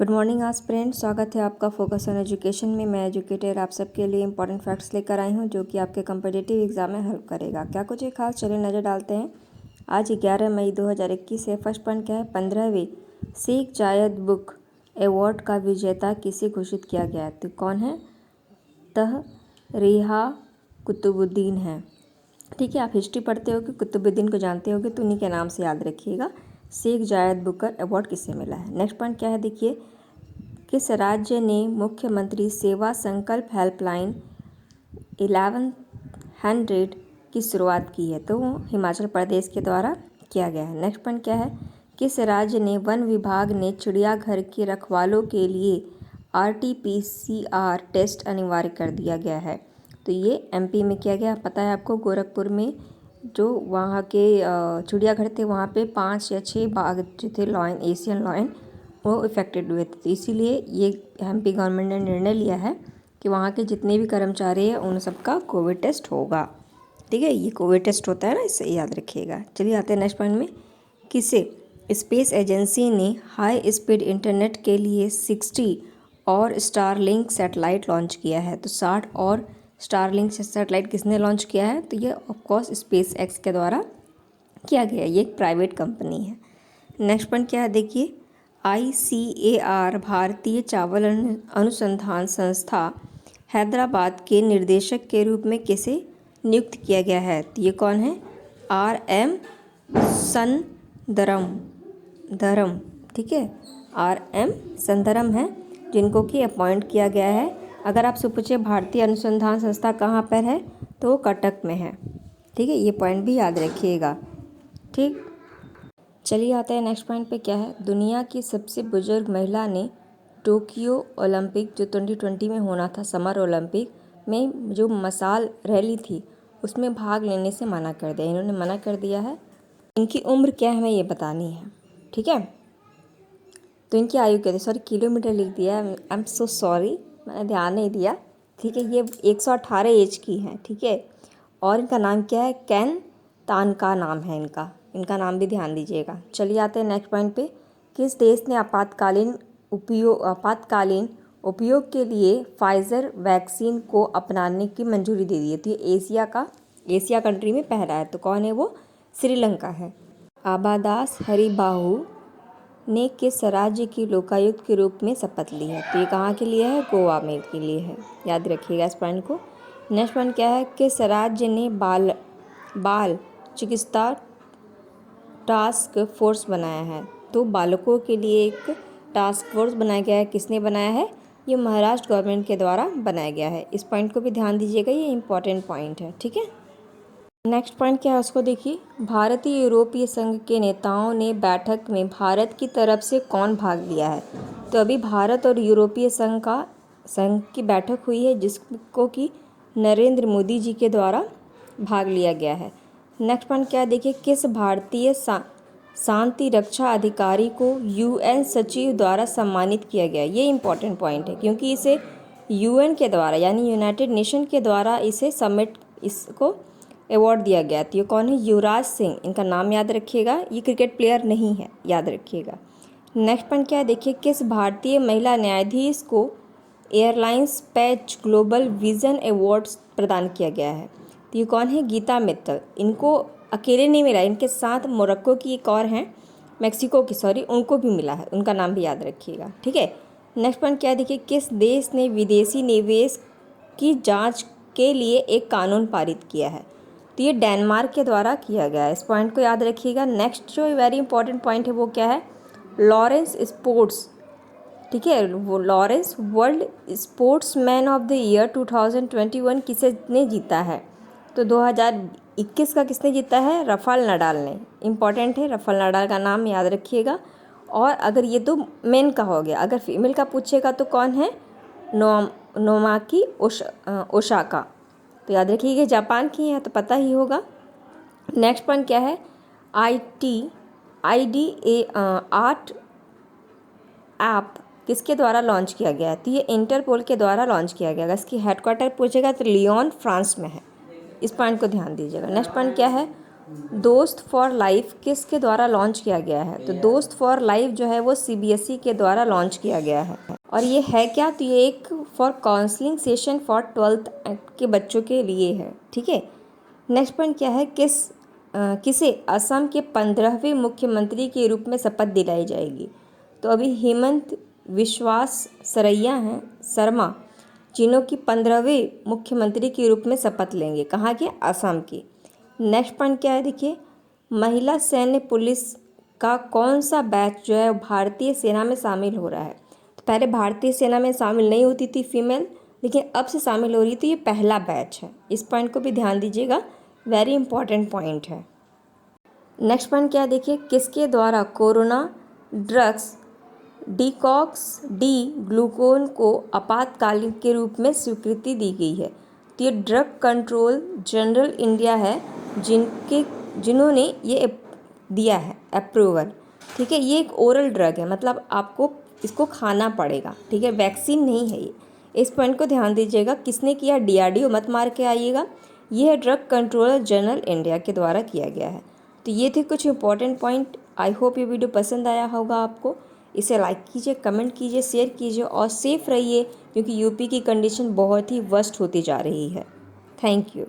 Good morning आज friend, स्वागत है आपका फोकस ऑन एजुकेशन में। मैं एजुकेटर आप सबके लिए इंपॉर्टेंट फैक्ट्स लेकर आई हूं जो कि आपके कम्पिटिटिव एग्जाम में हेल्प करेगा। क्या कुछ है खास, चलिए नज़र डालते हैं। आज 11 मई 2021 है। फर्स्ट पॉइंट क्या है, 15वीं शेख जायद बुक अवार्ड का विजेता किसे घोषित किया गया है? तो कौन है? तहरीहा कुतुबुद्दीन है। ठीक है, आप हिस्ट्री पढ़ते हो कि कुतुबुद्दीन को जानते होगे तो उन्हीं के नाम से याद रखिएगा। शेख जायद बुकर अवार्ड किसे मिला है? नेक्स्ट पॉइंट क्या है, देखिए, किस राज्य ने मुख्यमंत्री सेवा संकल्प हेल्पलाइन 1100 की शुरुआत की है? तो वो हिमाचल प्रदेश के द्वारा किया गया है। नेक्स्ट पॉइंट क्या है, किस राज्य ने वन विभाग ने चिड़ियाघर के रखवालों के लिए RT-PCR टेस्ट अनिवार्य कर दिया गया है? तो ये MP में किया गया। पता है आपको, गोरखपुर में जो वहाँ के चिड़ियाघर थे वहाँ पे 5 या 6 बाघ जो थे लॉयन, एशियन लॉयन, वो इफेक्टेड हुए थे। तो इसीलिए ये MP गवर्नमेंट ने निर्णय लिया है कि वहाँ के जितने भी कर्मचारी हैं उन सबका कोविड टेस्ट होगा। ठीक है, ये कोविड टेस्ट होता है ना, इससे याद रखिएगा। चलिए आते हैं नेक्स्ट पॉइंट में। किसे स्पेस एजेंसी ने हाई स्पीड इंटरनेट के लिए 60 और स्टारलिंक सैटेलाइट लॉन्च किया है? तो 60 और स्टारलिंक सैटेलाइट किसने लॉन्च किया है? तो ये ऑफकोर्स स्पेस एक्स के द्वारा किया गया। ये एक प्राइवेट कंपनी है। नेक्स्ट पॉइंट क्या है, देखिए, ICAR भारतीय चावल अनुसंधान संस्था हैदराबाद के निर्देशक के रूप में किसे नियुक्त किया गया है? तो ये कौन है? RM सुंदरम। ठीक है, RM सुंदरम है जिनको कि अपॉइंट किया गया है। अगर आपसे पूछे भारतीय अनुसंधान संस्था कहाँ पर है तो वो कटक में है। ठीक है, ये पॉइंट भी याद रखिएगा। ठीक, चलिए आते हैं नेक्स्ट पॉइंट पे। क्या है, दुनिया की सबसे बुजुर्ग महिला ने टोक्यो ओलंपिक जो 2020 में होना था, समर ओलंपिक में जो मशाल रैली थी उसमें भाग लेने से मना कर दिया। इन्होंने मना कर दिया है। इनकी उम्र क्या है हमें ये बतानी है। ठीक है, तो इनकी आयु क्या थी? सॉरी, किलोमीटर लिख दिया, आई एम सो सॉरी, मैंने ध्यान नहीं दिया। ठीक है, ये 118 एज की हैं। ठीक है, और इनका नाम क्या है? कैन तानका नाम है इनका नाम भी ध्यान दीजिएगा। चलिए आते हैं नेक्स्ट पॉइंट पे। किस देश ने आपातकालीन उपयोग के लिए फाइज़र वैक्सीन को अपनाने की मंजूरी दे दी है? तो ये एशिया कंट्री में पहला है। तो कौन है वो? श्रीलंका है। आबादास हरिबाहु ने किस राज्य की लोकायुक्त के रूप में शपथ ली है? तो ये कहाँ के लिए है? गोवा में के लिए है। याद रखिएगा इस पॉइंट को। नेक्स्ट पॉइंट क्या है, किस राज्य ने बाल चिकित्सा टास्क फोर्स बनाया है? तो बालकों के लिए एक टास्क फोर्स बनाया गया है। किसने बनाया है? ये महाराष्ट्र गवर्नमेंट के द्वारा बनाया गया है। इस पॉइंट को भी ध्यान दीजिएगा, ये इंपॉर्टेंट पॉइंट है। ठीक है, नेक्स्ट पॉइंट क्या है उसको देखिए। भारतीय यूरोपीय संघ के नेताओं ने बैठक में भारत की तरफ से कौन भाग लिया है? तो अभी भारत और यूरोपीय संघ की बैठक हुई है जिसको कि नरेंद्र मोदी जी के द्वारा भाग लिया गया है। नेक्स्ट पॉइंट क्या है, देखिए, किस भारतीय शांति रक्षा अधिकारी को UN सचिव द्वारा सम्मानित किया गया? ये इंपॉर्टेंट पॉइंट है क्योंकि इसे UN के द्वारा यानी यूनाइटेड नेशन के द्वारा इसको अवार्ड दिया गया। तो ये कौन है? युवराज सिंह। इनका नाम याद रखिएगा, ये क्रिकेट प्लेयर नहीं है, याद रखिएगा। नेक्स्ट पॉइंट क्या है, देखिए, किस भारतीय महिला न्यायाधीश को airlines patch global vision award प्रदान किया गया है? तो ये कौन है? गीता मित्तल। इनको अकेले नहीं मिला, इनके साथ मोरक्को की एक और हैं, मैक्सिको की, सॉरी, उनको भी मिला है। उनका नाम भी याद रखिएगा। ठीक है, नेक्स्ट पॉइंट क्या है, देखिए, किस देश ने विदेशी निवेश की जांच के लिए एक कानून पारित किया है? तो ये डेनमार्क के द्वारा किया गया है। इस पॉइंट को याद रखिएगा। नेक्स्ट जो वेरी इंपॉर्टेंट पॉइंट है वो क्या है? Lawrence sports. ठीक है, वो Lawrence world sportsman of the year 2021 किसे ने जीता है? तो 2021 का किसने जीता है? राफेल नडाल ने। इंपॉर्टेंट है, राफेल नडाल का नाम याद रखिएगा। और अगर ये तो मेन का हो गया, अगर फीमेल का पूछेगा तो कौन है? नोमाकी ओसाका। तो याद रखिएगा, जापान की है तो पता ही होगा। नेक्स्ट पॉइंट क्या है? IDA आर्ट ऐप किसके द्वारा लॉन्च किया गया है? तो ये इंटरपोल के द्वारा लॉन्च किया गया है। इसकी हेडक्वार्टर पूछेगा तो लियोन फ्रांस में है। इस पॉइंट को ध्यान दीजिएगा। नेक्स्ट पॉइंट क्या है? दोस्त फॉर लाइफ किसके द्वारा लॉन्च किया गया है? तो दोस्त फॉर लाइफ जो है वो सीबीएसई के द्वारा लॉन्च किया गया है। और ये है क्या? तो ये एक for counselling session for 12th के बच्चों के लिए है। ठीक है। नेक्स्ट पॉइंट क्या है? किसे असम के 15वें मुख्यमंत्री के रूप में शपथ दिलाई जाएगी? तो अभी हेमंत विश्वास सरैया हैं शर्मा, जिन्हों की 15वें मुख्यमंत्री के रूप में शपथ लेंगे। कहाँ के? असम की। नेक्स्ट पॉइंट क्या है? देखिए, महिला सैन्य पुलिस का कौन सा बैच जो है भारतीय सेना में शामिल हो रहा है? तो पहले भारतीय सेना में शामिल नहीं होती थी फीमेल, लेकिन अब से शामिल हो रही थी। ये पहला बैच है। इस पॉइंट को भी ध्यान दीजिएगा, वेरी इंपॉर्टेंट पॉइंट है। नेक्स्ट पॉइंट क्या है? देखिए, किसके द्वारा कोरोना ड्रग्स डिकॉक्स डी ग्लूकोन को आपातकालीन के रूप में स्वीकृति दी गई है? तो ये ड्रग कंट्रोल जनरल इंडिया है जिन्होंने ये दिया है अप्रूवल। ठीक है। ये एक ओरल ड्रग है, मतलब आपको इसको खाना पड़ेगा। ठीक है, वैक्सीन नहीं है ये। इस पॉइंट को ध्यान दीजिएगा। किसने किया? डीआरडीओ, मत मार के आइएगा। ये है ड्रग कंट्रोलर जनरल इंडिया के द्वारा किया गया है। तो ये थे कुछ इंपॉर्टेंट पॉइंट। आई होप ये वीडियो पसंद आया होगा आपको। इसे लाइक कीजिए, कमेंट कीजिए, शेयर कीजिए और सेफ़ रहिए, क्योंकि यूपी की कंडीशन बहुत ही वर्स्ट होती जा रही है। Thank you.